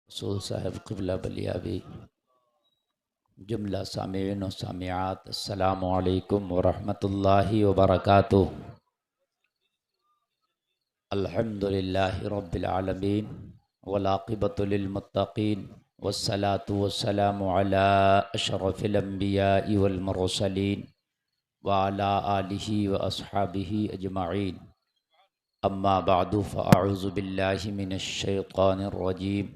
रसूल साहब क़िबला बलियावी, जुमला सामीन व सामियात, अस्सलामु अलैकुम व रहमतुल्लाहि व बरकातुहू। अल्हम्दुलिल्लाहि रब्बिल आलमीन वल आक़िबतु लिल मुत्तक़ीन वस्सलातु वस्सलामु अला अशरफिल अंबियाइ वल मुरसलीन व अला आलिहि व अस्हाबिहि अजमईन। अम्मा बअदु फ़अऊज़ु बिल्लाहि मिनश शैतानिर रजीम।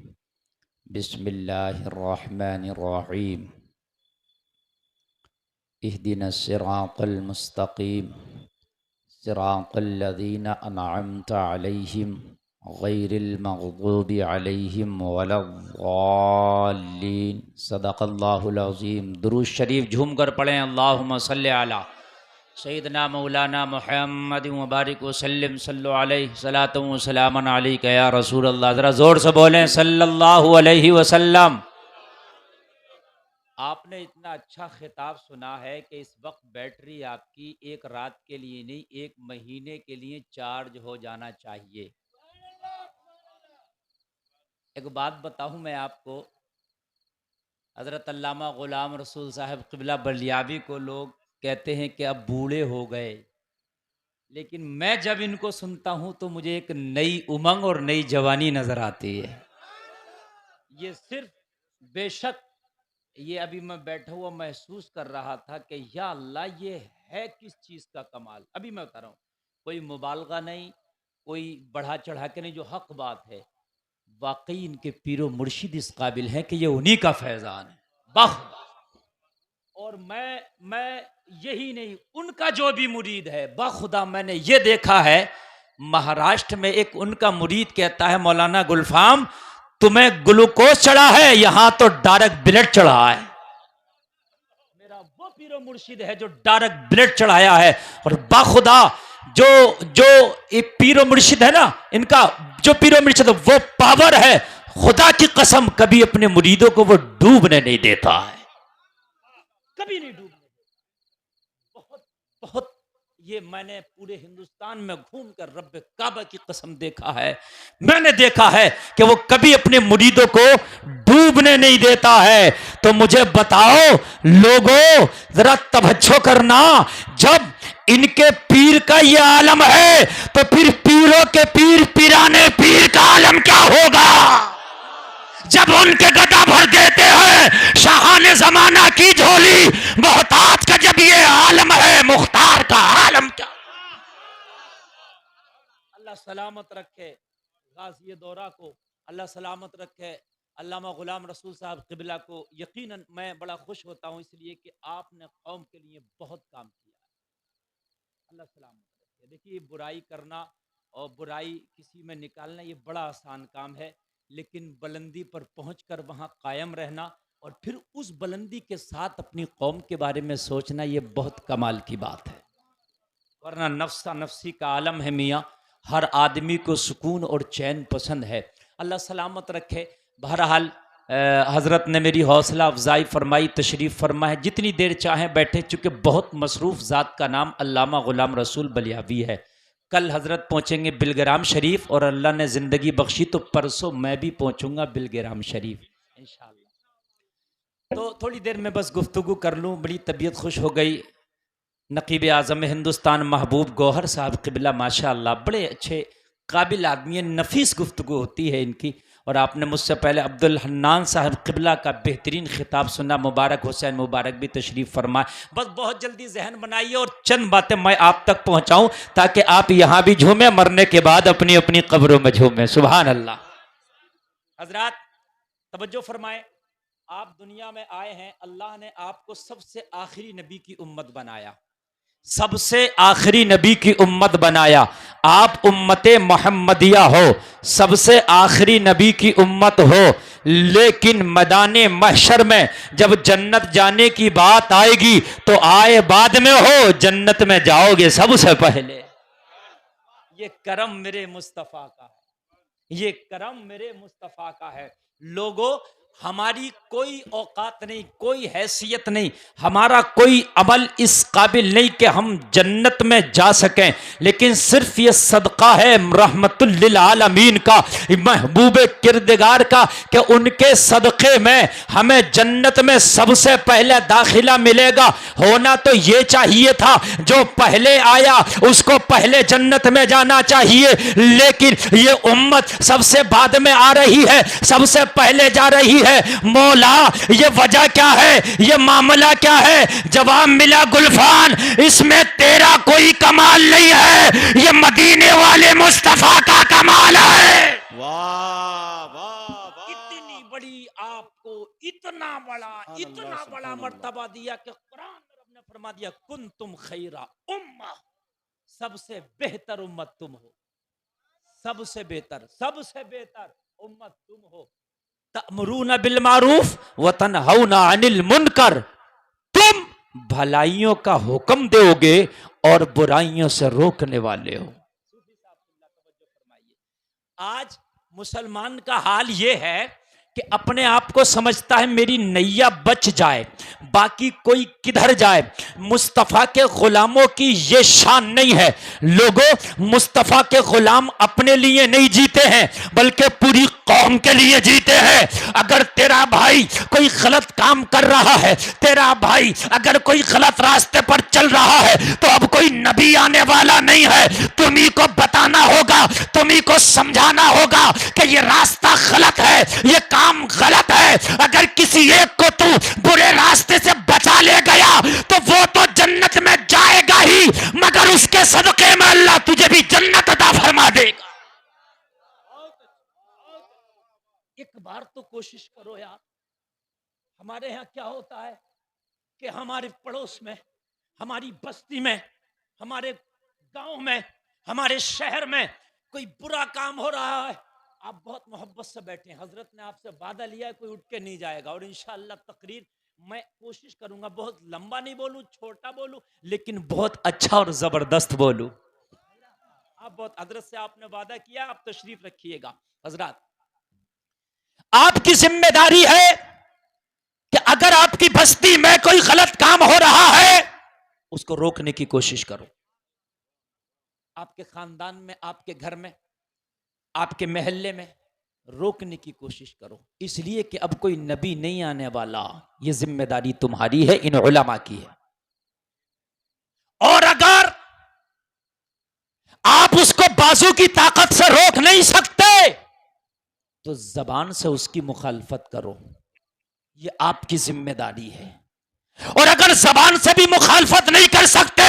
बिस्मिल्लाहिर्रहमानिर्रहीम। इहदिनस सिरातल मुस्तक़ीम सिरातल लज़ीना अनअमत अलैहिम गैरिल मग़ज़ूबि अलैहिम वलद्दाल्लीन। सदक़ल्लाहुल अज़ीम। दुरूद शरीफ झूम कर पढ़ें। अल्लाहुम्मा सल्लि अला सय्यिदना मौलाना मुहम्मद मुबारक वसल्लम सल्लु अलैहि सलातु व सलामन अलैका या रसूल अल्लाह। ज़रा ज़ोर से बोलें सल्लल्लाहु अलैहि वसल्लम। आपने इतना अच्छा खिताब सुना है कि इस वक्त बैटरी आपकी एक रात के लिए नहीं, एक महीने के लिए चार्ज हो जाना चाहिए। एक बात बताऊं मैं आपको, हज़रत अल्लामा ग़ुलाम रसूल साहब क़िबला बलियावी को लोग कहते हैं कि अब बूढ़े हो गए, लेकिन मैं जब इनको सुनता हूं तो मुझे एक नई उमंग और नई जवानी नजर आती है। ये सिर्फ बेशक ये अभी मैं बैठा हुआ महसूस कर रहा था कि या अल्लाह ये है किस चीज़ का कमाल। अभी मैं बता रहा हूँ, कोई मुबालगा नहीं, कोई बढ़ा चढ़ा के नहीं, जो हक बात है। वाकई इनके पीरो मुर्शिद इस काबिल हैं कि ये उन्हीं का फैज़ान है। बख और मैं यही नहीं, उनका जो भी मुरीद है, बखुदा मैंने ये देखा है, महाराष्ट्र में एक उनका मुरीद कहता है मौलाना गुलफाम तुम्हें ग्लूकोज चढ़ा है, यहां तो डायरेक्ट ब्लड चढ़ा है। मेरा वो पीरो मुर्शिद है जो डायरेक्ट ब्लड चढ़ाया है। और बाखुदा जो जो ये पीरो मुर्शिद है ना, इनका जो पीरो मुर्शिद है वो पावर है, खुदा की कसम कभी अपने मुरीदों को वो डूबने नहीं देता है, कभी नहीं डूबने देता। बहुत बहुत ये मैंने पूरे हिंदुस्तान में घूमकर रब्बे काबा की कसम देखा है, मैंने देखा है कि वो कभी अपने मुरीदों को डूबने नहीं देता है। तो मुझे बताओ लोगों, जरा तवज्जो करना, जब इनके पीर का ये आलम है तो फिर पीरों के पीर पिराने पीर का आलम क्या होगा। जब उनके गदा भर देते हैं शाहाने जमाना की झोली, मोहताज का जब ये आलम है, मुख्तार का आलम क्या। अल्लाह सलामत रखे गाज़ी दौरा को, अल्लाह सलामत रखे अल्लामा ग़ुलाम रसूल साहब क़िबला को। यकीनन मैं बड़ा खुश होता हूँ इसलिए कि आपने कौम के लिए बहुत काम किया है। अल्लाह सलामत रखे। देखिए, बुराई करना और बुराई किसी में निकालना ये बड़ा आसान काम है, लेकिन बुलंदी पर पहुंचकर वहां कायम रहना और फिर उस बुलंदी के साथ अपनी कौम के बारे में सोचना, ये बहुत कमाल की बात है। वरना नफ्सा नफ्सी का आलम है मियाँ, हर आदमी को सुकून और चैन पसंद है। अल्लाह सलामत रखे। बहरहाल हज़रत ने मेरी हौसला अफजाई फरमाई, तशरीफ़ फरमा है, जितनी देर चाहें बैठे, चूँकि बहुत मसरूफ़ ज़ात का नाम अल्लामा ग़ुलाम रसूल बलियावी है। कल हज़रत पहुँचेंगे बिलग्राम शरीफ और अल्लाह ने ज़िंदगी बख्शी तो परसों मैं भी पहुँचूँगा बिलग्राम शरीफ इंशाअल्लाह। तो थोड़ी देर में बस गुफ्तगू कर लूँ, बड़ी तबीयत खुश हो गई। नकीब आज़म हिंदुस्तान महबूब गौहर साहब क़िबला माशाअल्लाह बड़े अच्छे काबिल आदमी हैं, नफीस गुफ्तगू होती है इनकी। और आपने मुझसे पहले अब्दुल हन्नान साहब क़िबला का बेहतरीन खिताब सुना, मुबारक हुसैन मुबारक भी तशरीफ़ फरमाए। बस बहुत जल्दी जहन बनाइए और चंद बातें मैं आप तक पहुँचाऊँ ताकि आप यहाँ भी झूमें, मरने के बाद अपनी अपनी कब्रों में झूमें। सुभान अल्लाह। हजरात तवज्जो फरमाए, आप दुनिया में आए हैं, अल्लाह ने आपको सबसे आखिरी नबी की उम्मत बनाया, सबसे आखिरी नबी की उम्मत बनाया। आप उम्मते मोहम्मदिया हो, सबसे आखिरी नबी की उम्मत हो, लेकिन मैदाने महशर में जब जन्नत जाने की बात आएगी तो आए बाद में हो, जन्नत में जाओगे सबसे पहले। ये करम मेरे मुस्तफ़ा का है, ये करम मेरे मुस्तफ़ा का है। लोगों, हमारी कोई औकात नहीं, कोई हैसियत नहीं, हमारा कोई अमल इस काबिल नहीं कि हम जन्नत में जा सकें, लेकिन सिर्फ ये सदका है रहमतुल लिल आलमीन का, महबूब किरदगार का, कि उनके सदक़े में हमें जन्नत में सबसे पहले दाखिला मिलेगा। होना तो ये चाहिए था, जो पहले आया उसको पहले जन्नत में जाना चाहिए, लेकिन ये उम्मत सबसे बाद में आ रही है, सबसे पहले जा रही है। मौला ये वजह क्या है, ये मामला क्या है? जवाब मिला गुलफान, इसमें तेरा कोई कमाल नहीं है, ये मदीने वाले मुस्तफा का कमाल है। वाह वाह वाह, इतनी बड़ी आपको इतना बड़ा मर्तबा दिया कि कुरान में रब ने फरमा दिया, कुन तुम खैरा उम्मा, सबसे बेहतर उम्मत तुम हो, सबसे बेहतर उम्मत तुम हो। तअमुरूना बिल मारूफ व तनहौना अनिल मुनकर, तुम भलाइयों का हुक्म दोगे और बुराइयों से रोकने वाले हो। आज मुसलमान का हाल यह है कि अपने आप को समझता है मेरी नैया बच जाए, बाकी कोई किधर जाए। मुस्तफ़ा के गुलामों की ये शान नहीं है। लोगों, मुस्तफ़ा के गुलाम अपने लिए नहीं जीते हैं, बल्कि पूरी कौम के लिए जीते हैं। अगर तेरा भाई कोई गलत काम कर रहा है, तेरा भाई अगर कोई गलत रास्ते पर चल रहा है, तो अब कोई नबी आने वाला नहीं है। तुम्ही को बताना होगा, तुम्ही को समझाना होगा कि ये रास्ता गलत है, ये काम गलत है। अगर किसी एक को तू बुरे रास्ते से बचा ले गया तो वो तो जन्नत में जाएगा ही, मगर उसके सदके में अल्लाह तुझे भी जन्नत अता फरमा देगा। एक बार तो कोशिश करो यार। हमारे यहाँ क्या होता है कि हमारे पड़ोस में, हमारी बस्ती में, हमारे गांव में, हमारे शहर में कोई बुरा काम हो रहा है, आप बहुत मोहब्बत से बैठे हैं, हजरत ने आपसे वादा लिया है कोई उठ के नहीं जाएगा, और इंशाअल्लाह तकरीर मैं कोशिश करूंगा बहुत लंबा नहीं बोलूं, छोटा बोलूं, लेकिन बहुत अच्छा और जबरदस्त बोलूं। आप बहुत, हजरत से आपने वादा किया, आप तशरीफ रखिएगा। हजरत, आपकी जिम्मेदारी है कि अगर आपकी बस्ती में कोई गलत काम हो रहा है उसको रोकने की कोशिश करो। आपके खानदान में, आपके घर में, आपके महल्ले में रोकने की कोशिश करो, इसलिए कि अब कोई नबी नहीं आने वाला। ये जिम्मेदारी तुम्हारी है, इन उलमा की है। और अगर आप उसको बाजू की ताकत से रोक नहीं सकते तो जबान से उसकी मुखालफत करो, ये आपकी जिम्मेदारी है। और अगर जबान से भी मुखालफत नहीं कर सकते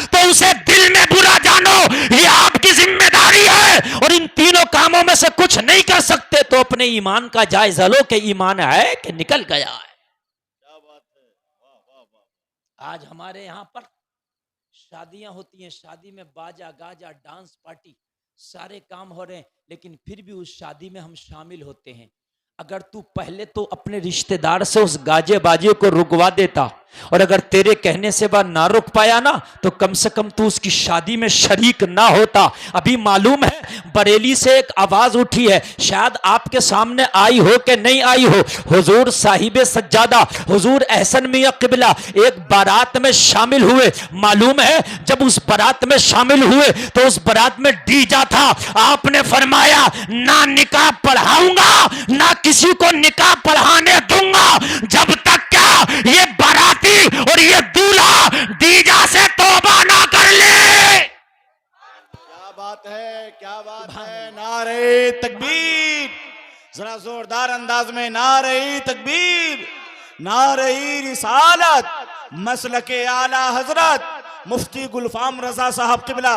तो उसे दिल में बुरा जानो, ये आपकी जिम्मेदारी है। और इन तीनों कामों में से कुछ नहीं कर सकते तो अपने ईमान का जायजा लो कि ईमान है कि निकल गया है। क्या बात है, वाह वाह वाह। आज हमारे यहां पर शादियां होती हैं, शादी में बाजा गाजा डांस पार्टी सारे काम हो रहे हैं, लेकिन फिर भी उस शादी में हम शामिल होते हैं। अगर तू पहले तो अपने रिश्तेदार से उस गाजे बाजे को रुकवा देता, और अगर तेरे कहने से वह ना रुक पाया ना, तो कम से कम तू उसकी शादी में शरीक ना होता। अभी मालूम है बरेली से एक आवाज उठी है, शायद आपके सामने आई हो कि नहीं आई हो। हुजूर साहिबे सज्जादा हुजूर अहसन मियां किबला एक बारात में शामिल हुए। मालूम है जब उस बारात में शामिल हुए तो उस बारात में डीजा था। आपने फरमाया ना निकाह पढ़ाऊंगा ना किसी को निकाह पढ़ाने दूंगा जब तक क्या ये बाराती और ये दूल्हा डीजा से तौबा ना कर ले। क्या बात है, क्या बात है। नारे तकबीर, जरा जोरदार अंदाज में नारे तकबीर, नारे रिसालत, मसलके आला हजरत मुफ्ती गुलफाम रजा साहब किबला।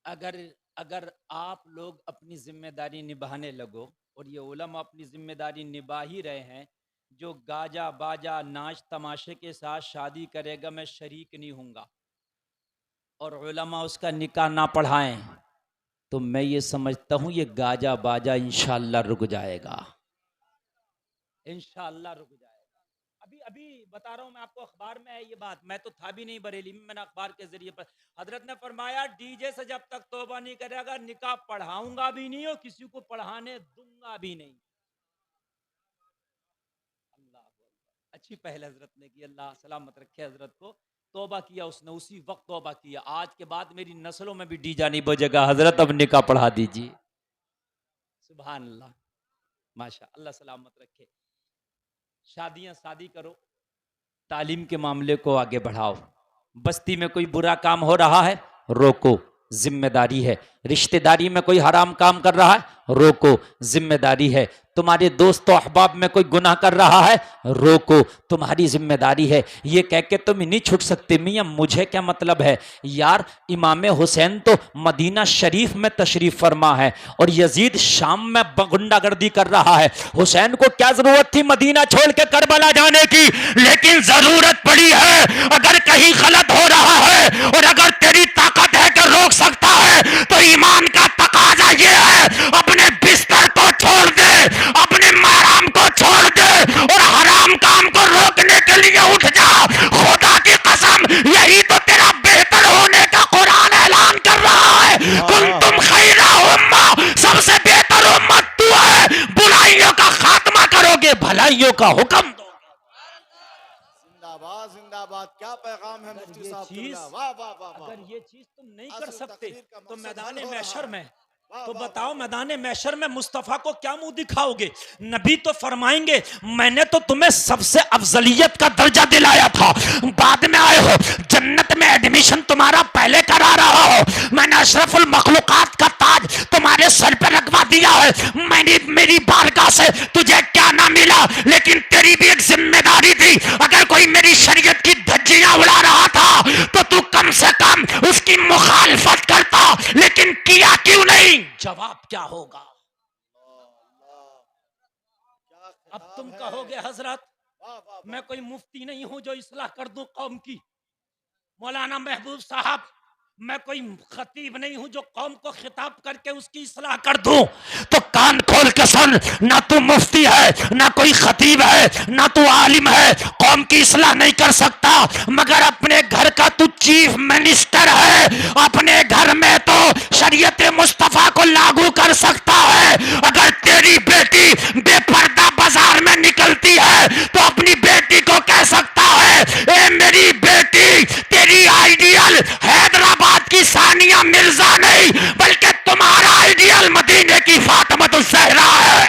अगर अगर आप लोग अपनी जिम्मेदारी निभाने लगो, और ये उलमा अपनी जिम्मेदारी निभा ही रहे हैं, जो गाजा बाजा नाच तमाशे के साथ शादी करेगा मैं शरीक नहीं हूँगा, और उलमा उसका निकाह ना पढ़ाएं, तो मैं ये समझता हूँ ये गाजा बाजा इंशाअल्लाह रुक जाएगा, इंशाअल्लाह रुक जाएगा। अभी अभी बता रहा हूँ मैं आपको, अखबार में है ये बात, मैं तो था भी नहीं बरेली में, मैंने अखबार के जरिए पर, हजरत ने फरमाया डीजे से जब तक तौबा नहीं करेगा निकाह पढ़ाऊंगा भी नहीं और किसी को पढ़ाने दूंगा भी नहीं। अच्छी पहल हजरत ने की, अल्लाह सलामत रखे हजरत को। तौबा किया उसने, उसी वक्त तौबा किया। आज के बाद मेरी नस्लों में भी डीजा नहीं बजेगा हजरत, अब निकाह पढ़ा दीजिए। सुभान अल्लाह, माशा अल्लाह सलामत रखे। शादी करो, तालीम के मामले को आगे बढ़ाओ। बस्ती में कोई बुरा काम हो रहा है, रोको, जिम्मेदारी है। रिश्तेदारी में कोई हराम काम कर रहा है, रोको, जिम्मेदारी है। तुम्हारे दोस्त अहबाब में कोई गुनाह कर रहा है, रोको, तुम्हारी जिम्मेदारी है। ये कह के तुम नहीं छूट सकते, मियां मुझे क्या मतलब है यार। इमाम हुसैन तो मदीना शरीफ में तशरीफ फरमा है और यजीद शाम में गुंडागर्दी कर रहा है। हुसैन को क्या जरूरत थी मदीना छोड़ के करबला जाने की, लेकिन जरूरत पड़ी है। अगर कहीं गलत हो रहा है और अगर तेरी ताकत है कि रोक सकता है, तो ईमान का तकाजा ये है, अपने बिस्तर को छोड़ दे, अपने महराम को छोड़ दे और हराम काम को रोकने के लिए उठ जा। खुदा की कसम, यही तो तेरा बेहतर होने का कुरान ऐलान कर रहा है। कुंतुम खैरा उम्मा, सबसे बेहतर उम्मत तू है। बुराइयों का खात्मा करोगे, भलाइयों का हुक्म दो। जिंदाबाद जिंदाबाद, क्या पैगाम है मुफ्ती साहब का। वाह वाह वाह। अगर ये चीज तुम नहीं कर असल सकते तकरीर का तो मकसद मैदान हल हो मैशर रहा है। में, वाह, तो वाह, बताओ वाह, मैदान मैशर में मुस्तफा को क्या मुंह दिखाओगे। नबी तो फरमाएंगे मैंने तो तुम्हें सबसे अफजलियत का दर्जा दिलाया था, बाद में आए हो। जन्नत में एडमिशन तुम्हारा पहले करा रहा हो। मैंने अशरफुल मखलूकात का ताज तुम्हारे सर पर रखवा दिया है। मैंने मेरी बारगाह से तुझे क्या ना मिला, लेकिन तेरी भी एक जिम्मेदारी थी। अगर कोई मेरी शरीयत की धज्जियां उड़ा रहा था तो तू कम से कम उसकी मुखालफत करता, लेकिन किया क्यों नहीं? जवाब क्या होगा? अब तुम कहोगे हजरत मैं कोई मुफ्ती नहीं हूं जो इस्लाह कर दूं कौम की। मौलाना महबूब साहब, मैं कोई खतीब नहीं हूं जो कौम को खिताब करके उसकी इस्लाह कर दूं। तो कान खोल के सुन, ना तू मुफ्ती है, ना कोई खतीब है, ना तू आलिम है, कौम की इस्लाह नहीं कर सकता। मगर अपने घर का तू चीफ मिनिस्टर है, अपने घर में तो शरीयत मुस्तफा को लागू कर सकता है। अगर तेरी बेटी बेपर्दा बाजार में निकलती है तो अपनी बेटी को कह सकता है, ए मेरी बेटी, तेरी आइडियल हैदराबाद की सानिया मिर्जा नहीं, बल्कि तुम्हारा आइडियल मदीने की फातिमा ज़हरा है।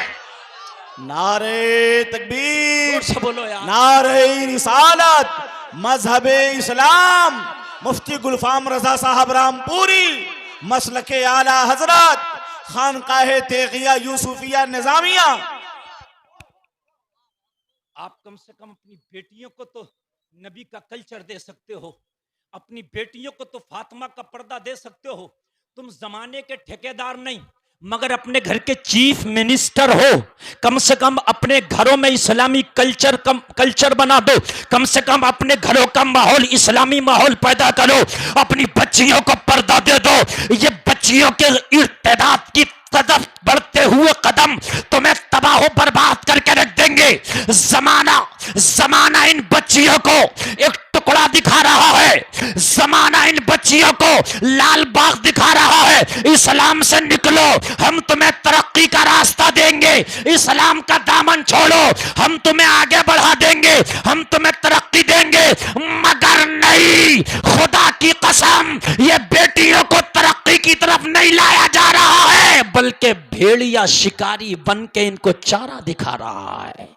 नारे तकबीर, से बोलो यार। नारे रिसालत, मजहब इस्लाम, मुफ्ती गुलफाम रजा साहब रामपुरी, मसलके आला हजरत, खानकाहे तेगिया यूसुफिया निजामिया। आप कम से कम अपनी बेटियों को तो नबी का कल्चर दे सकते हो, अपनी बेटियों को तो फातिमा का पर्दा दे सकते हो। तुम जमाने के ठेकेदार नहीं, मगर अपने घर के चीफ मिनिस्टर हो। कम से कम अपने घरों में इस्लामी कल्चर बना दो। कम से कम अपने घरों का माहौल इस्लामी माहौल पैदा करो। अपनी बच्चियों को पर्दा दे दो। ये बच्चियों के इर्तिदाद की तरफ बढ़ते हुए कदम तुम्हें तबाह बर्बाद करके रख देंगे। जमाना इन बच्चियों को एक टुकड़ा दिखा रहा है। जमाना इन बच्चियों को लाल बाग दिखा रहा है। इस्लाम से निकलो, हम तुम्हें तरक्की का रास्ता देंगे। इस्लाम का दामन छोड़ो, हम तुम्हें आगे बढ़ा देंगे, हम तुम्हें तरक्की देंगे। मगर नहीं, खुदा की कसम, ये बेटियों को तरक्की की तरफ नहीं लाया जा रहा है, बल्कि भेड़िया शिकारी बन के इनको चारा दिखा रहा है।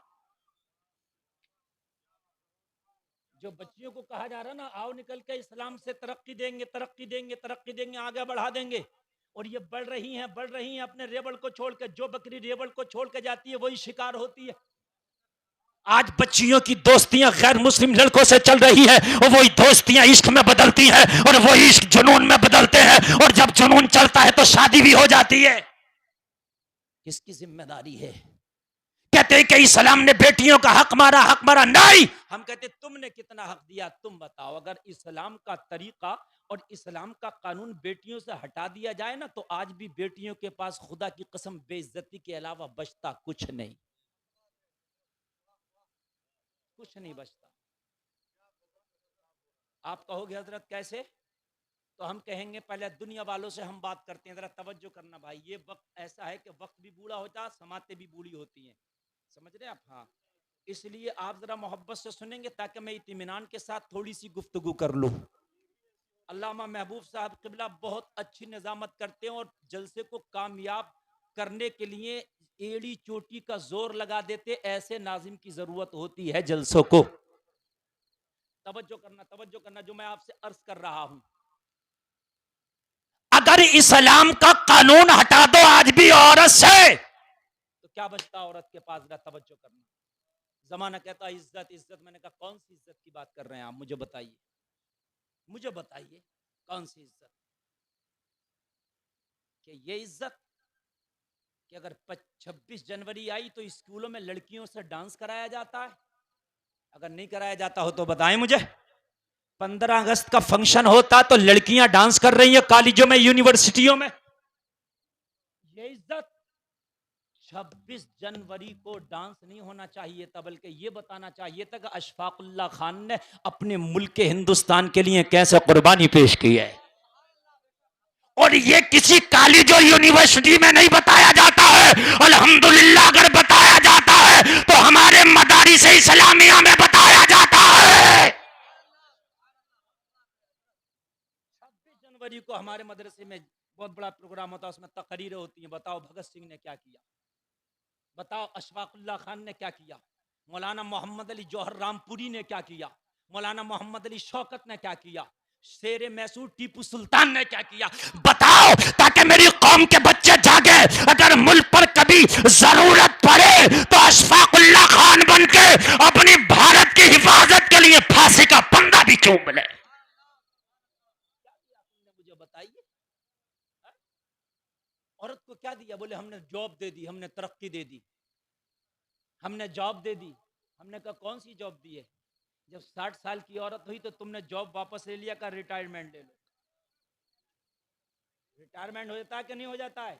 जो बच्चियों को कहा जा रहा है ना, आओ निकल के इस्लाम से तरक्की देंगे, तरक्की देंगे, तरक्की देंगे, आगे बढ़ा देंगे, और ये बढ़ रही हैं अपने रेवड़ को छोड़ के। जो बकरी रेवड़ को छोड़ के जाती है वही शिकार होती है। आज बच्चियों की दोस्तियां गैर मुस्लिम लड़कों से चल रही है, और वही दोस्तियां इश्क में बदलती हैं, और वही इश्क जुनून में बदलते हैं, और जब जुनून चलता है तो शादी भी हो जाती है। किसकी जिम्मेदारी है? कहते हैं कि इस्लाम ने बेटियों का हक मारा। नहीं, हम कहते तुमने कितना हक दिया, तुम बताओ। अगर इस्लाम का तरीका और इस्लाम का कानून बेटियों से हटा दिया जाए ना, तो आज भी बेटियों के पास खुदा की कसम बेइज्जती के अलावा बचता कुछ नहीं, कुछ नहीं बचता। आप कहोगे हजरत कैसे? तो हम कहेंगे पहले दुनिया वालों से हम बात करते हैं। जरा तवज्जो करना भाई, ये वक्त ऐसा है कि वक्त भी बूढ़ा होता है, समातें भी बूढ़ी होती हैं, समझ रहे आप? हाँ, इसलिए आप जरा मोहब्बत से सुनेंगे ताकि मैं इत्मीनान के साथ थोड़ी सी गुफ्तगू कर लूं। अल्लामा महबूब साहब क़िबला बहुत अच्छी निज़ामत करते हैं और जलसे को कामयाब करने के लिए एड़ी चोटी का जोर लगा देते। ऐसे नाजिम की जरूरत होती है जलसों को। तवज्जो करना जो मैं आपसे अर्ज कर रहा हूं। अगर इस्लाम का कानून हटा दो आज भी औरत से तो क्या बचता औरत के पास? तवज्जो करना। जमाना कहता है इज्जत इज्जत, मैंने कहा कौन सी इज्जत की बात कर रहे हैं आप? मुझे बताइए कौन सी इज्जत? कि ये इज्जत कि अगर 26 जनवरी आई तो स्कूलों में लड़कियों से डांस कराया जाता है? अगर नहीं कराया जाता हो तो बताएं मुझे। 15 अगस्त का फंक्शन होता तो लड़कियां डांस कर रही हैं कॉलेजों में, यूनिवर्सिटियों में। ये इज्जत 26 जनवरी को डांस नहीं होना चाहिए था, बल्कि ये बताना चाहिए था कि अशफाकुल्लाह खान ने अपने मुल्क हिंदुस्तान के लिए कैसे कुर्बानी पेश की है। और ये किसी कॉलेज और यूनिवर्सिटी में नहीं बताया जाता है। अल्हम्दुलिल्लाह अगर बताया जाता है तो हमारे मदारिस इस्लामिया में बताया जाता है। 26 जनवरी को हमारे मदरसे में बहुत बड़ा प्रोग्राम होता है, उसमें तकरीरें होती हैं। बताओ भगत सिंह ने क्या किया, बताओ अशफाकुल्लाह खान ने क्या किया, मौलाना मोहम्मद अली जौहर रामपुरी ने क्या किया, मौलाना मोहम्मद अली शौकत ने क्या किया, शेर मैसूर टीपू सुल्तान ने क्या किया। बताओ ताकि मेरी कौम के बच्चे जागे। अगर मुल्क पर कभी जरूरत पड़े तो अशफाकुल्लाह खान बन के अपनी भारत की हिफाजत के लिए फांसी का फंदा भी चूम ले। मुझे बताइए औरत को क्या दिया? बोले हमने जॉब दे दी, हमने तरक्की दे दी, हमने जॉब दे दी। हमने कहा कौन सी जॉब दी है? जब 60 साल की औरत हुई तो तुमने जॉब वापस ले लिया, का रिटायरमेंट ले लो। रिटायरमेंट हो जाता है कि नहीं हो जाता है?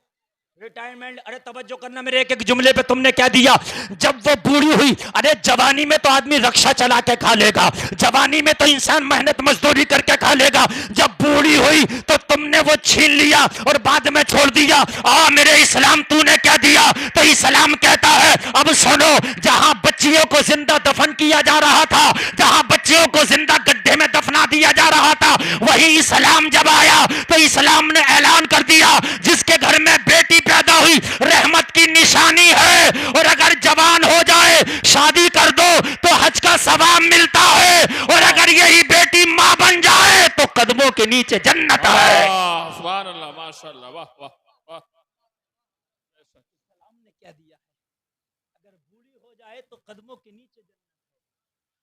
रिटायरमेंट। अरे तवज्जो करना मेरे एक एक जुमले पे। तुमने क्या दिया? जब वो बूढ़ी हुई, अरे जवानी में तो आदमी रक्षा चला के खा लेगा, जवानी में तो इंसान मेहनत मजदूरी करके खा लेगा। जब बूढ़ी हुई तो तुमने वो छीन लिया और बाद में छोड़ दिया। मेरे इस्लाम तूने क्या दिया? तो इस्लाम कहता है अब सुनो, जहां बच्चियों को जिंदा दफन किया जा रहा था, जहां बच्चियों को जिंदा गड्ढे में दफना दिया जा रहा था, वही इस्लाम जब आया तो इस्लाम ने ऐलान कर दिया जिसके घर में बेटी पैदा हुई रहमत की निशानी है, और अगर जवान हो जाए शादी कर दो तो हज का सवाब मिलता है, और अगर यही बेटी मां बन जाए तो कदमों के नीचे जन्नत है। सुभान अल्लाह, माशाअल्लाह, वाह वाह वाह। इस्लाम ने क्या दिया है? अगर बूढ़ी हो जाए तो कदमों के नीचे जन्नत है।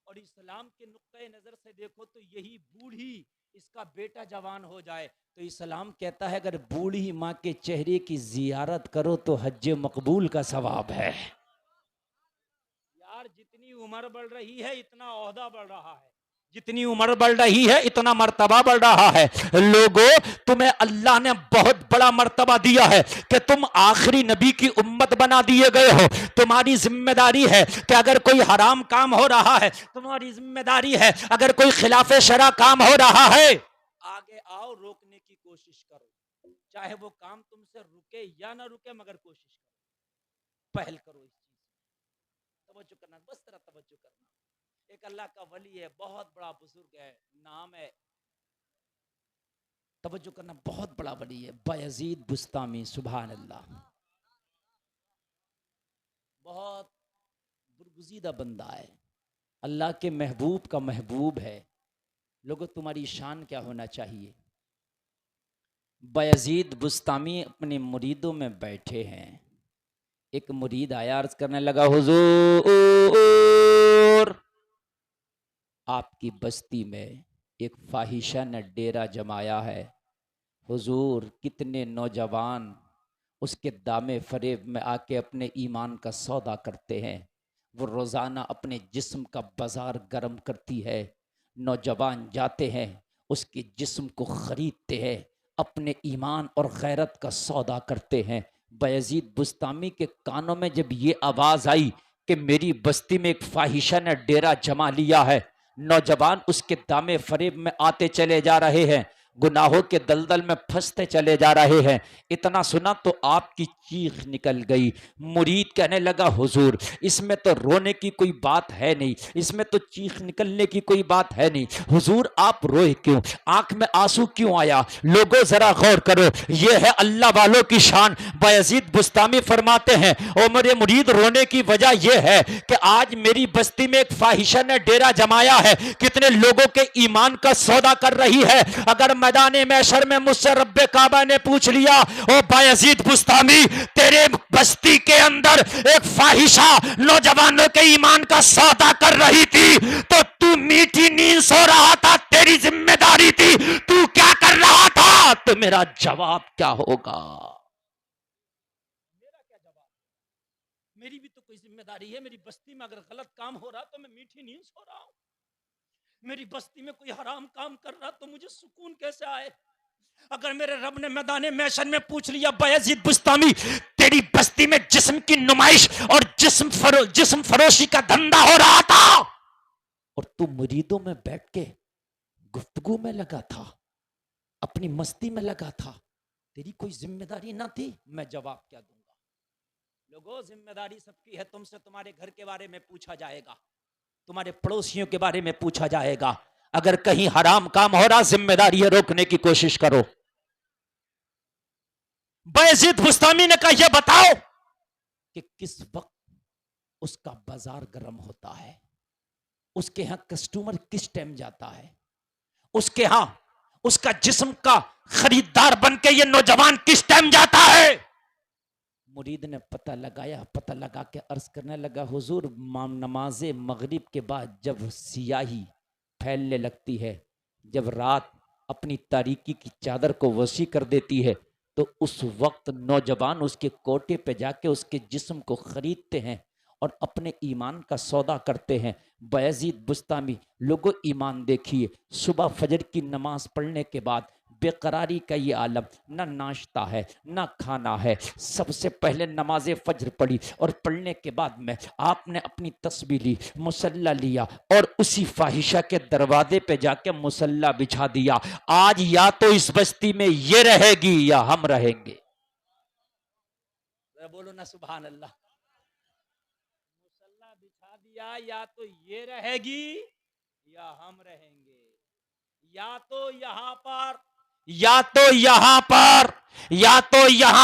और इस्लाम के नुक्ते नजर से देखो तो यही बूढ़ी इसका बेटा जवान हो जाए तो इस्लाम कहता है अगर बूढ़ी माँ के चेहरे की जियारत करो तो हज मकबूल का सवाब है। यार जितनी उम्र बढ़ रही है इतना ओहदा बढ़ रहा है, जितनी उम्र बढ़ रही है इतना मर्तबा बढ़ रहा है। लोगों, तुम्हें अल्लाह ने बहुत बड़ा मर्तबा दिया है कि तुम आखिरी नबी की उम्मत बना दिए गए हो। तुम्हारी जिम्मेदारी है कि अगर कोई हराम काम हो रहा है, तुम्हारी जिम्मेदारी है अगर कोई खिलाफे शरा काम हो रहा है, आगे आओ, रोकने की कोशिश करो। चाहे वो काम तुमसे रुके या ना रुके, मगर कोशिश करो, पहल करो। इस चीज तवज्जो करना, बस तरह तवज्जो करना। एक अल्लाह का वली है, बहुत बड़ा बुजुर्ग है, नाम है, तवज्जो करना, बहुत बड़ा वली है, बायजीद बुस्तामी। सुभान अल्लाह, बहुत बुरगुजीदा बंदा है, अल्लाह के महबूब का महबूब है। लोगों, तुम्हारी शान क्या होना चाहिए? बायजीद बुस्तामी अपने मुरीदों में बैठे हैं। एक मुरीद आया, अर्ज करने लगा, हुजूर आपकी बस्ती में एक फाहिशा ने डेरा जमाया है। हुजूर कितने नौजवान उसके दामे फरेब में आके अपने ईमान का सौदा करते हैं। वो रोज़ाना अपने जिस्म का बाजार गर्म करती है। नौजवान जाते हैं उसके जिस्म को ख़रीदते हैं, अपने ईमान और गैरत का सौदा करते हैं। बायजीद बुस्तामी के कानों में जब ये आवाज़ आई कि मेरी बस्ती में एक फाहिशा ने डेरा जमा लिया है, नौजवान उसके दामे फरेब में आते चले जा रहे हैं, गुनाहों के दलदल में फंसते चले जा रहे हैं। इतना सुना तो आपकी चीख निकल गई। मुरीद कहने लगा हुजूर इसमें तो रोने की कोई बात है नहीं, इसमें तो चीख निकलने की कोई बात है नहीं, हुजूर आप रोए क्यों, आंख में आंसू क्यों आया? लोगों जरा गौर करो, ये है अल्लाह वालों की शान। बायजीद बुस्तामी फरमाते हैं ओ मेरे मुरीद रोने की वजह यह है कि आज मेरी बस्ती में एक फाहिशा ने डेरा जमाया है, कितने लोगों के ईमान का सौदा कर रही है। अगर मैदान महशर में मुझसे रब्बे काबा ने पूछ लिया ओ बायजीद बुस्तामी तेरे बस्ती के अंदर एक फाहिशा नौजवानों के ईमान का सौदा कर रही थी तो तू मीठी नींद सो रहा था, तेरी जिम्मेदारी थी, तू क्या कर रहा था? तो मेरा जवाब क्या होगा? मेरा क्या जवाब? मेरी भी तो कोई जिम्मेदारी है। मेरी बस्ती में अगर गलत काम हो रहा तो मैं मीठी नींद सो रहा हूं। मेरी बस्ती में कोई हराम काम कर रहा तो मुझे सुकून कैसे आए? अगर मेरे रब ने मैदान महशर में पूछ लिया बायजीद बुस्तामी तेरी बस्ती में जिस्म की नुमाइश और जिस्म फरोशी का धंधा हो रहा था और तू मुरीदों में बैठ के गुफ्तगू में लगा था, अपनी मस्ती में लगा था, तेरी कोई जिम्मेदारी ना थी? मैं जवाब क्या दूंगा? लोगों जिम्मेदारी सबकी है। तुमसे तुम्हारे घर के बारे में पूछा जाएगा, तुम्हारे पड़ोसियों के बारे में पूछा जाएगा। अगर कहीं हराम काम हो रहा जिम्मेदारी है रोकने की कोशिश करो। बायजीद बुस्तामी ने कहा यह बताओ कि किस वक्त उसका बाजार गर्म होता है, उसके यहां कस्टमर किस टाइम जाता है, उसके यहां उसका जिस्म का खरीदार बनके ये नौजवान किस टाइम जाता है? मुरीद ने पता लगा के अर्ज करने लगा हुजूर नमाज मगरिब के बाद जब सियाही फैलने लगती है, जब रात अपनी तारीकी की चादर को वसी कर देती है तो उस वक्त नौजवान उसके कोटे पे जाके उसके जिस्म को खरीदते हैं और अपने ईमान का सौदा करते हैं। बायजीद बुस्तामी लोगों ईमान देखिए, सुबह फजर की नमाज पढ़ने के बाद बेकरारी का ये आलम, ना नाश्ता है ना खाना है। सबसे पहले नमाज फजर पढ़ी और पढ़ने के बाद में आपने अपनी तस्बीह ली, मुसल्ला लिया और उसी फाहिशा के दरवाजे पे जाके मुसल्ला बिछा दिया। आज या तो इस बस्ती में ये रहेगी या हम रहेंगे। बोलो ना सुभान अल्लाह। मुसल्ला बिछा दिया, या तो ये रहेगी या हम रहेंगे। या तो यहां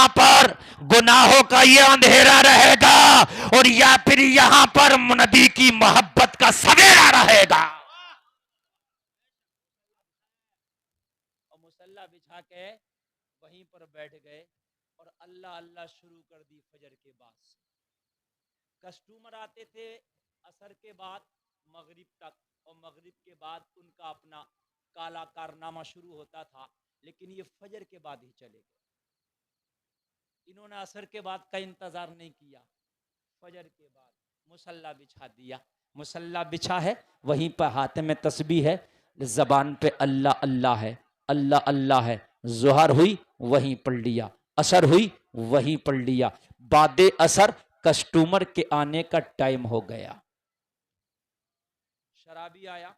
पर गुनाहों का ये अंधेरा रहेगा और या फिर यहां पर नबी की मोहब्बत का सवेरा रहेगा। और मुसल्ला बिछा के वहीं पर बैठ गए और अल्लाह अल्लाह शुरू कर दी। फजर के बाद कस्टमर आते थे असर के बाद मगरिब तक, और मगरिब के बाद उनका अपना काला कारनामा शुरू होता था, लेकिन ये फजर के बाद ही चले गए। इन्होंने असर के बाद का इंतजार नहीं किया, फजर के बाद मुसल्ला बिछा दिया। मुसल्ला बिछा है, वहीं पर हाथ में तस्बीह है, जबान पे अल्लाह अल्लाह है, अल्लाह अल्लाह है। जोहर हुई वहीं पढ़ लिया, असर हुई वहीं पढ़ लिया। बादे असर कस्टमर के आने का टाइम हो गया। शराबी आया।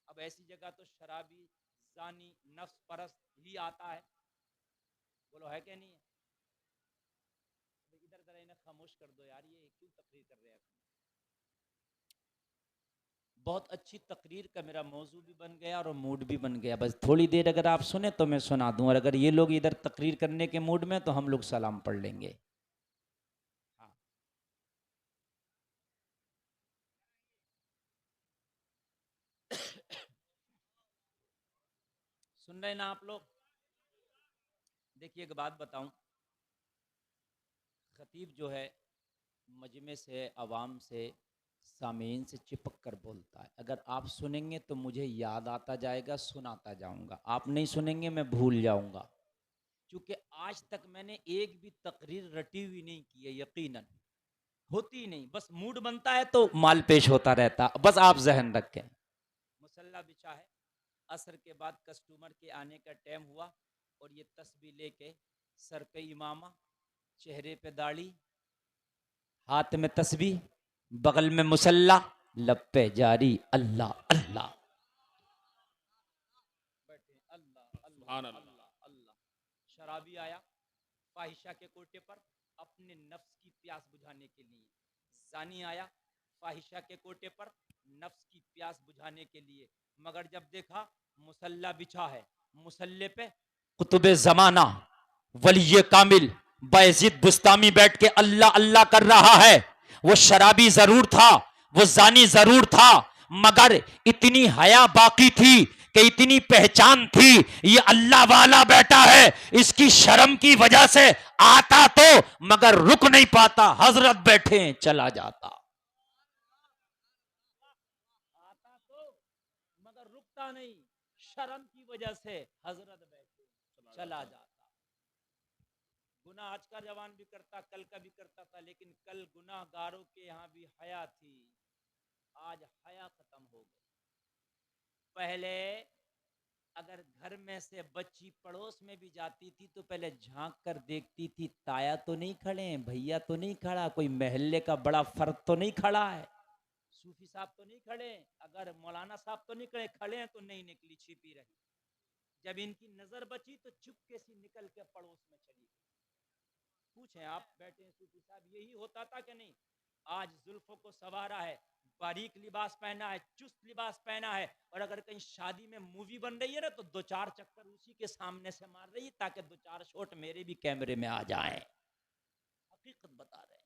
अब ऐसी जगह तो शराबी, जानी, नफ्स परस्त ही आता है। बोलो है क्या नहीं है? इधर जरा इन्हें खामोश कर दो यार, ये क्यों तकरीर कर रहे हैं? बहुत अच्छी तकरीर का मेरा मौजू भी बन गया और मूड भी बन गया। बस थोड़ी देर अगर आप सुने तो मैं सुना दूं, और अगर ये लोग इधर तकरीर करने के मूड में तो हम लोग सलाम पढ़ लेंगे। हाँ। सुन रहे ना आप लोग? देखिए एक बात बताऊं, खतीब जो है मजमे से, अवाम से, सामीन से चिपक कर बोलता है। अगर आप सुनेंगे तो मुझे याद आता जाएगा, सुनाता जाऊंगा। आप नहीं सुनेंगे मैं भूल जाऊंगा, क्योंकि आज तक मैंने एक भी तकरीर रटी हुई नहीं की है, यकीनन होती नहीं। बस मूड बनता है तो माल पेश होता रहता, बस आप जहन रखें। मुसल्ला बिछा है, असर के बाद कस्टमर के आने का टाइम हुआ और ये तस्बीह लेके सर पे इमामा, चेहरे पे दाढ़ी, हाथ में तस्बीह, बगल में मुसल्ला, लब पे जारी अल्लाह अल्लाह। बैठे अल्लाह अल्लाह सुभान अल्लाह। अल्लाह। शराबी आया फाहिशा के कोटे पर अपने नफ्स की प्यास बुझाने के लिए, जानी आया फाहिशा के कोटे पर नफ्स की प्यास बुझाने के लिए, मगर जब देखा मुसल्ला बिछा है, मुसल्ले पे कुतुबे जमाना वली कामिल बायजीद बुस्तामी बैठ के अल्लाह अल्लाह कर रहा है। वो शराबी जरूर था, वो जानी जरूर था, मगर इतनी हया बाकी थी कि इतनी पहचान थी, ये अल्लाह वाला बैठा है, इसकी शर्म की वजह से आता तो मगर रुक नहीं पाता, हजरत बैठे चला जाता। आता तो मगर रुकता नहीं, शर्म की वजह से हजरत बैठे चला जाता। गुनाह आज का जवान भी करता, कल का भी करता था, लेकिन कल गुनाहगारों के यहाँ भी हया थी, आज हया खत्म हो गई। पहले अगर घर में से बच्ची पड़ोस में भी जाती थी तो पहले झांक कर देखती थी, ताया तो नहीं खड़े हैं, भैया तो नहीं खड़ा, कोई महल्ले का बड़ा फर्द तो नहीं खड़ा है, सूफी साहब तो नहीं खड़े, अगर मौलाना साहब तो नहीं खड़े हैं तो नहीं निकली, छिपी रही। जब इनकी नजर बची तो चुपके से निकल के पड़ोस में चली गई। पूछें आप बैठे हैं सूफी साहब, यही होता था कि नहीं? आज जुल्फों को सवारा है, बारीक लिबास पहना है, चुस्त लिबास पहना है, और अगर कहीं शादी में मूवी बन रही है ना तो दो चार चक्कर उसी के सामने से मार रही है ताकि दो चार शॉट मेरे भी कैमरे में आ जाएं। हकीकत बता रहे हैं।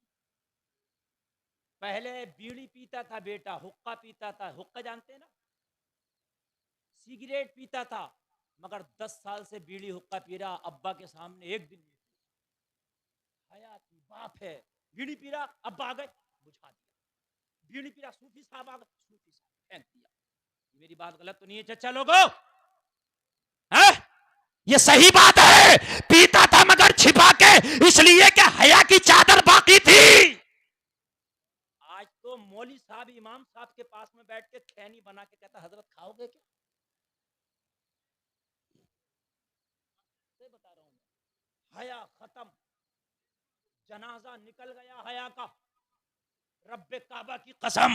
पहले बीड़ी पीता था बेटा, हुक्का पीता था, हुक्का जानते हैं ना, सिगरेट पीता था, मगर 10 साल से बीड़ी हुक्का पी रहा, अब्बा के सामने एक दिन नहीं पिया। हयाती बाप है, बीड़ी पी रहा, अब्बा आ गए बुझा दिया, बीड़ी पी रहा, सूफी साहब आ गए, सूफी साहब फेंक दिया। मेरी बात गलत तो नहीं है चचा लोगों? ये सही बात है, पीता था मगर छिपा के, इसलिए कि हया की चादर बाकी थी। आज तो मौली साहब इमाम साहब के पास में बैठ के खैनी बना के कहता, हजरत खाओगे क्या? बता रहा हूं, हया खत्म, जनाजा निकल गया हया का। रब्बे काबा की कसम,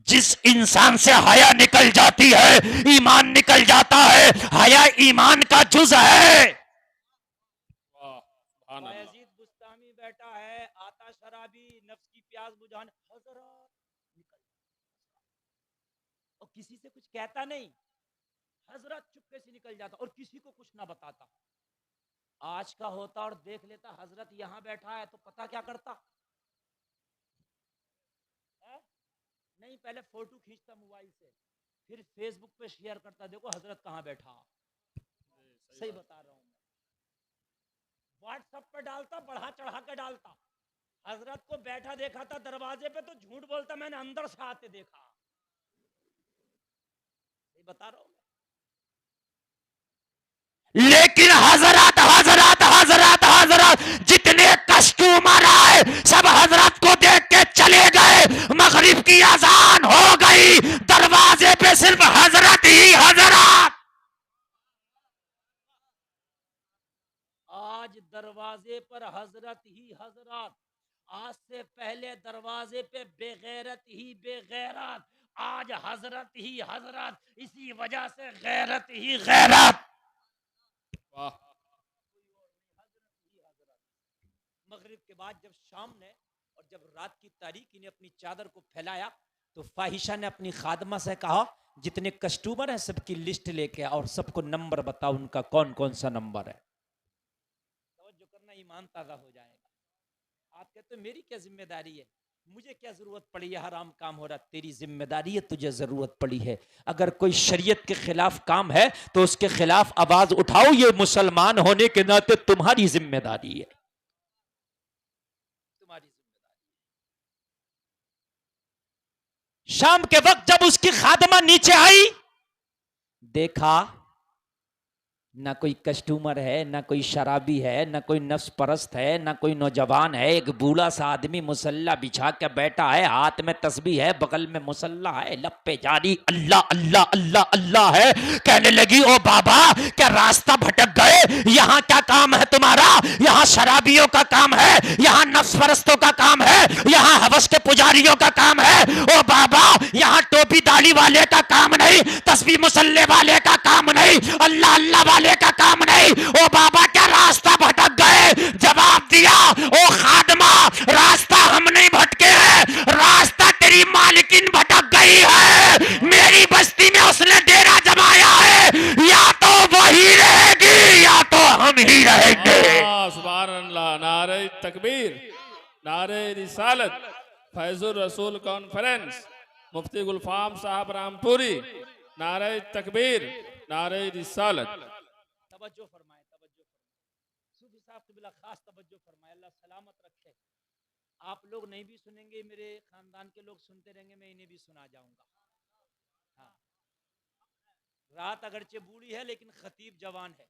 जिस इंसान से हया निकल जाती है ईमान निकल जाता है। हया ईमान का जुज है। यजीद बुस्तामी बैठा है, आता शराबी नफ्स की प्यास बुझाने, हजरत निकल, और किसी से कुछ कहता नहीं, हजरत चुपके से निकल जाता और किसी को कुछ ना बताता। आज का होता और देख लेता हजरत यहां बैठा है तो पता क्या करता है? नहीं, पहले फोटो खींचता मोबाइल से, फिर फेसबुक पे शेयर करता, देखो हजरत कहां बैठा। सही बता रहा हूं मैं। व्हाट्सएप पे डालता, बढ़ा चढ़ा के डालता। हजरत को बैठा देखा था दरवाजे पे तो झूठ बोलता, मैंने अंदर से आते देखा। सही बता रहा हूं मैं। लेकिन हजरत हजरत हजरत हजरत जितने कस्टमर आए सब हजरत को देख के चले गए। मगरिब की अजान हो गई, दरवाजे पे सिर्फ हजरत ही हजरत। आज दरवाजे पर हजरत ही हजरत, आज से पहले दरवाजे पे बेगैरत ही बेगैरत, आज हजरत ही हजरत, इसी वजह से गैरत ही गैरत। मगरिब के बाद जब शाम ने और जब रात की तारीकी ने अपनी चादर को फैलाया तो फाहिशा ने अपनी खादमा से कहा, जितने कस्टमर हैं सबकी लिस्ट लेके और सबको नंबर बताओ, उनका कौन कौन सा नंबर है। तवज्जो करना, ईमान ताजा हो जाएगा। आप कहते मेरी क्या जिम्मेदारी है, मुझे क्या जरूरत पड़ी है, हराम काम हो रहा, तेरी जिम्मेदारी है, तुझे जरूरत पड़ी है। अगर कोई शरीयत के खिलाफ काम है तो उसके खिलाफ आवाज उठाओ, ये मुसलमान होने के नाते तुम्हारी जिम्मेदारी है, तुम्हारी जिम्मेदारी है। शाम के वक्त जब उसकी खादमा नीचे आई, देखा ना कोई कस्टमर है, ना कोई शराबी है, ना कोई नफ्स परस्त है, ना कोई नौजवान है। एक बूढ़ा सा आदमी मुसल्ला बिछा के बैठा है, हाथ में तस्बीह है, बगल में मुसल्ला है, लब पे जारी अल्लाह अल्लाह अल्लाह अल्लाह है। कहने लगी, ओ बाबा क्या रास्ता भटक गए, यहाँ क्या काम है तुम्हारा? यहाँ शराबियों का काम है, यहाँ नफ्स परस्तों का काम है, यहाँ हवस के पुजारियों का काम है। ओ बाबा यहाँ टोपी दाढ़ी वाले का काम नहीं, तस्बीह मुसल्ले वाले का काम नहीं, नहीं, अल्लाह अल्लाह वाले का काम नहीं। ओ बाबा क्या रास्ता भटक गए? जवाब दिया, ओ खादमा रास्ता हम नहीं भटके हैं, रास्ता तेरी मालिकिन भटक गई है। मेरी बस्ती में उसने डेरा जमाया है, या तो वही रहेगी या तो हम ही रहेंगे। सुभान अल्लाह। नारे तकबीर, नारे रिसालत, फैजुर रसूल कॉन्फ्रेंस, मुफ्ती गुलफाम साहब रामपुरी, नारे तकबीर, नारे रिसालत। तवज्जो फरमाए, तवज्जो फरमाए। सूफी साहब क़िबला खास तवज्जो फरमाए, अल्लाह सलामत रखे। आप लोग नहीं भी सुनेंगे, मेरे खानदान के लोग सुनते रहेंगे, मैं इन्हें भी सुना जाऊंगा। हाँ, रात अगरचे बूढ़ी है लेकिन खतीब जवान है।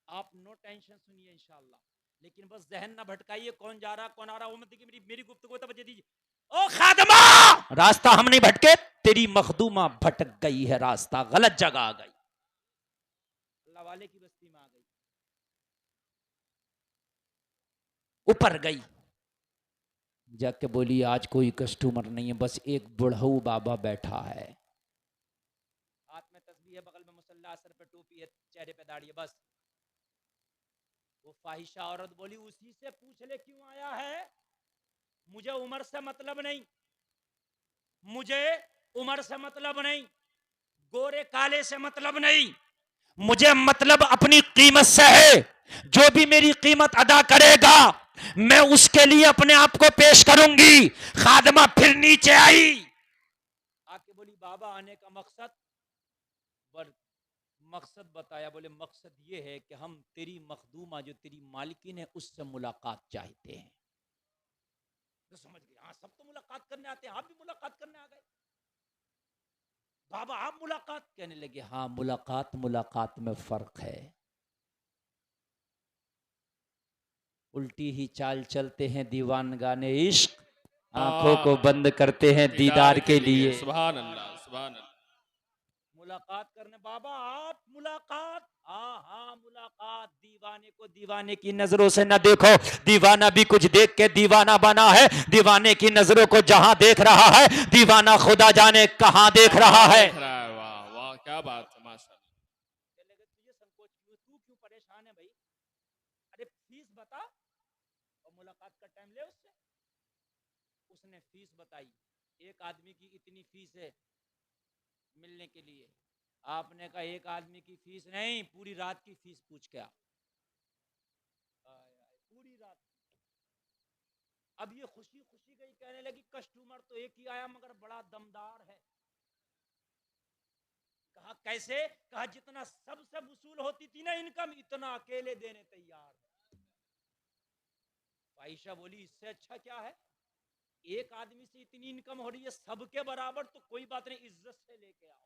आप नो टेंशन सुनिए इंशाअल्लाह, लेकिन बस जहन ना भटकाइए, कौन जा रहा कौन आ रहा। वो मत देखिए, मेरी गुफ्तगू को तवज्जो दीजिए। ओ खादमा, रास्ता हम नहीं भटके, तेरी मखदूमा भटक गई है, रास्ता गलत जगह आ गई, अल्लाह वाले की बस्ती में आ गई, ऊपर गई। जाके बोली आज कोई कस्टमर नहीं है, बस एक बुढ़ऊ बाबा बैठा है, हाथ में तस्बीह है, बगल में मुसल्ला, सर पे टोपी है, चेहरे पे दाढ़ी है। बस वो फाहिशा औरत बोली उसी से पूछ ले क्यों आया है, मुझे उम्र से मतलब नहीं, मुझे उम्र से मतलब नहीं, गोरे काले से मतलब नहीं, मुझे मतलब अपनी कीमत से है। जो भी मेरी कीमत अदा करेगा मैं उसके लिए अपने आप को पेश करूंगी। खादमा फिर नीचे आई, आके बोली बाबा आने का मकसद, मकसद बताया। बोले मकसद ये है कि हम तेरी मखदूमा जो तेरी मालिकिन है उससे मुलाकात चाहते हैं। तो समझ गए, हाँ सब तो मुलाकात करने आते हैं, आप भी मुलाकात करने आ गए। बाबा आप मुलाकात, कहने लगे हाँ मुलाकात मुलाकात में फर्क है। उल्टी ही चाल चलते हैं दीवान गाने इश्क, आंखों को बंद करते हैं दीदार के लिए। सुभान अल्लाह, सुभान अल्लाह। मुलाकात करने बाबा आप मुलाकात, हाँ हाँ मुलाकात। दीवाने को दीवाने की नजरों से न देखो, दीवाना भी कुछ देख के दीवाना बना है। दीवाने की नजरों को जहां देख रहा है, दीवाना खुदा जाने कहां देख रहा है। वाह वाह, क्या बात है, माशाअल्लाह। तुझे संकोच क्यों, तू क्यों परेशान है भाई? अरे फीस बता और मुलाकात का टाइम ले उससे। उसने फीस बताई, एक आदमी की इतनी फीस है मिलने के लिए। आपने कहा एक आदमी की फीस नहीं, पूरी रात की फीस पूछ के आ। पूरी रात। अब ये खुशी खुशी गई, कहने लगी कस्टमर तो एक ही आया मगर बड़ा दमदार है। कहा कैसे? कहा जितना सबसे वसूल होती थी ना इनकम, इतना अकेले देने तैयार है। आयशा बोली इससे अच्छा क्या है, एक आदमी से इतनी इनकम हो रही है सबके बराबर, तो कोई बात नहीं, इज्जत से लेके आओ।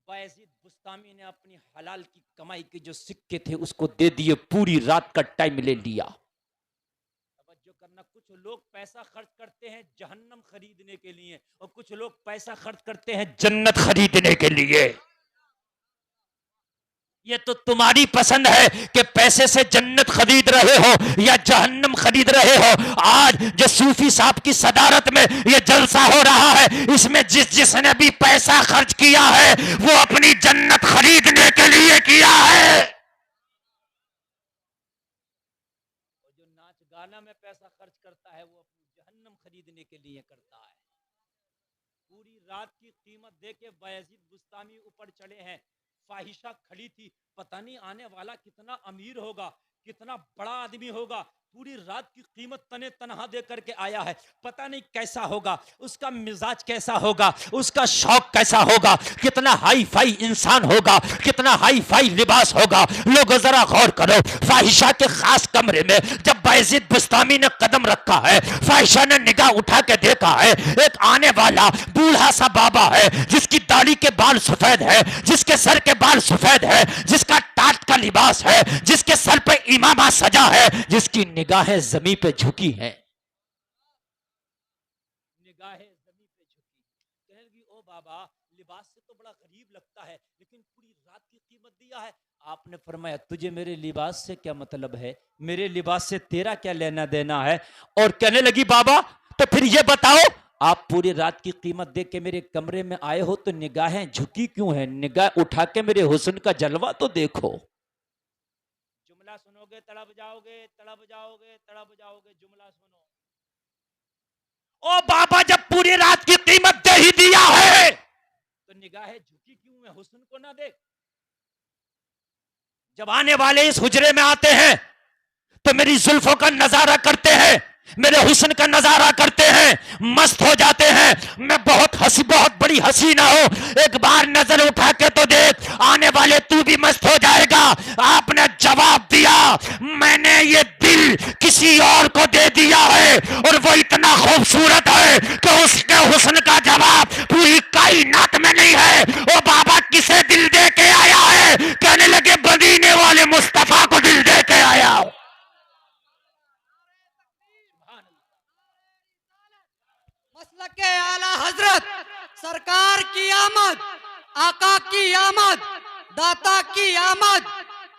बायजीद बुस्तामी ने अपनी हलाल की कमाई के जो सिक्के थे उसको दे दिए, पूरी रात का टाइम ले लिया। तवज्जो करना, कुछ लोग पैसा खर्च करते हैं जहन्नम खरीदने के लिए और कुछ लोग पैसा खर्च करते हैं जन्नत खरीदने के लिए। ये तो तुम्हारी पसंद है कि पैसे से जन्नत खरीद रहे हो या जहन्नम खरीद रहे हो। आज जो सूफी साहब की सदारत में ये जलसा हो रहा है, इसमें जिसने भी पैसा खर्च किया है वो अपनी जन्नत खरीदने के लिए किया है। और जो नाच गाना में पैसा खर्च करता है वो अपनी जहन्नम खरीदने के लिए करता है। पूरी रात की कीमत देके बायजीद बुस्तामी ऊपर चढ़े हैं। फाहिशा खड़ी थी, पता नहीं आने वाला कितना अमीर होगा, कितना बड़ा आदमी होगा। पूरी रात की कीमत तने तनहा दे करके आया है, पता नहीं कैसा होगा, उसका मिजाज कैसा होगा, उसका शौक कैसा होगा, कितना हाई फाई इंसान होगा, कितना हाई फाई लिबास होगा। लोगों जरा गौर करो, फाहिशा के खास कमरे में जब बायजीद बुस्तामी ने कदम रखा है, फाहिशा ने निगाह उठा के देखा है, एक आने वाला बूढ़ा सा बाबा है जिसकी दाढ़ी के बाल सफेद है, जिसके सर के बाल सफेद है, जिसका टाट का लिबास है, जिसके सर पे इमामा सजा है, जिसकी निगाहें जमीन पे झुकी हैं। निगाहें जमीन पे झुकी। कहने लगी ओ बाबा लिबास से तो बड़ा गरीब लगता है, लेकिन पूरी रात की कीमत दिया है। आपने फरमाया तुझे मेरे लिबास से क्या मतलब है, मेरे लिबास से तेरा क्या लेना देना है। और कहने लगी बाबा तो फिर ये बताओ आप पूरी रात की कीमत देख के मेरे कमरे में आए हो तो निगाहें झुकी क्यों है? निगाह उठा के मेरे हुस्न का जलवा तो देखो। जुमला सुनोगे तड़प जाओगे, तड़प जाओगे, तड़प जाओगे। जुमला सुनो। ओ बाबा, जब पूरी रात की कीमत दे ही दिया है तो निगाहें झुकी क्यों है? हुस्न को ना देख। जब आने वाले इस हुजरे में आते हैं तो मेरी जुल्फों का नजारा करते हैं, मेरे हुस्न का नजारा करते हैं, मस्त हो जाते हैं। मैं बहुत बड़ी हसीना हो, एक बार नजर उठा के तो देख, आने वाले तू भी मस्त हो जाएगा। आपने जवाब दिया, मैंने ये दिल किसी और को दे दिया है और वो इतना खूबसूरत है कि उसके हुस्न का जवाब पूरी कायनात में नहीं है। ओ बाबा, किसे दिल दे के आया है? कहने लगे मदीने वाले मुस्तफा को दिल दे के आया हूं। मसलक आला हजरत सरकार की आमद, आका की आमद, दाता की आमद,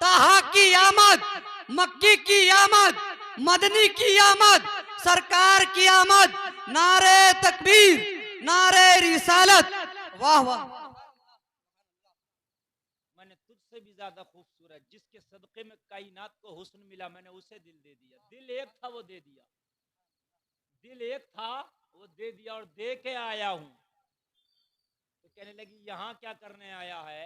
ताहा की आमद, मक्की की आमद, मदनी की आमद, सरकार की आमद। नारे तकबीर, नारे रिसालत। वाह वाह। मैंने तुझसे भी ज्यादा खूबसूरत, जिसके सदके में कायनात को हुस्न मिला, मैंने उसे दिल दे दिया। दिल एक था वो दे दिया, दिल एक था वो दे दिया और दे के आया हूं। तो कहने लगी यहां क्या करने आया है?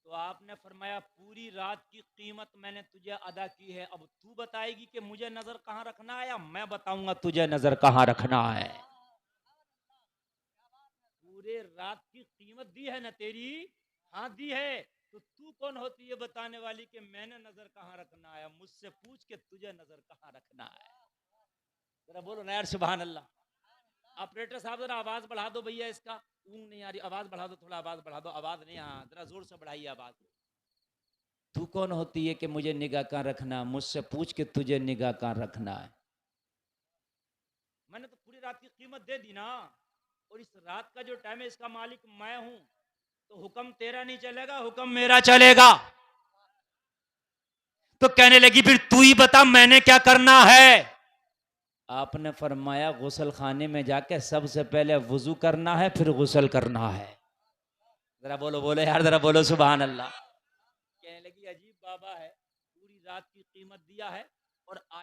तो आपने फरमाया पूरी रात की कीमत मैंने तुझे अदा की है, अब तू बताएगी कि मुझे नजर कहां रखना है या मैं बताऊंगा तुझे नजर कहां रखना है। पूरे रात की कीमत दी है ना तेरी? हाँ दी है। तो तू कौन होती है बताने वाली कि मैंने नजर कहां रखना है? मुझसे पूछ के तुझे नजर कहां रखना है। जरा बोलो ना यार, सुभान अल्लाह। ऑपरेटर साहब जरा आवाज बढ़ा दो भैया, इसका ऊंग नहीं आ रही, आवाज बढ़ा दो, थोड़ा आवाज बढ़ा दो। आवाज नहीं, हाँ जरा जोर से बढ़ाइए आवाज। तू कौन होती है कि मुझे निगाह कहां रखना? मुझसे पूछ के तुझे निगाह कहां रखना है। मैंने तो पूरी रात की कीमत दे दी ना, और इस रात का जो टाइम है इसका मालिक मैं हूं, तो हुक्म तेरा नहीं चलेगा, हुक्म मेरा चलेगा। तो कहने लगी फिर तू ही बता मैंने क्या करना है। आपने फरमाया गुसल खाने में जाके सबसे पहले वुजू करना है, फिर गुसल करना है। जरा बोलो बोलो यार, जरा बोलो सुभान अल्लाह। कहने लगी अजीब बाबा है, पूरी रात की कीमत दिया है और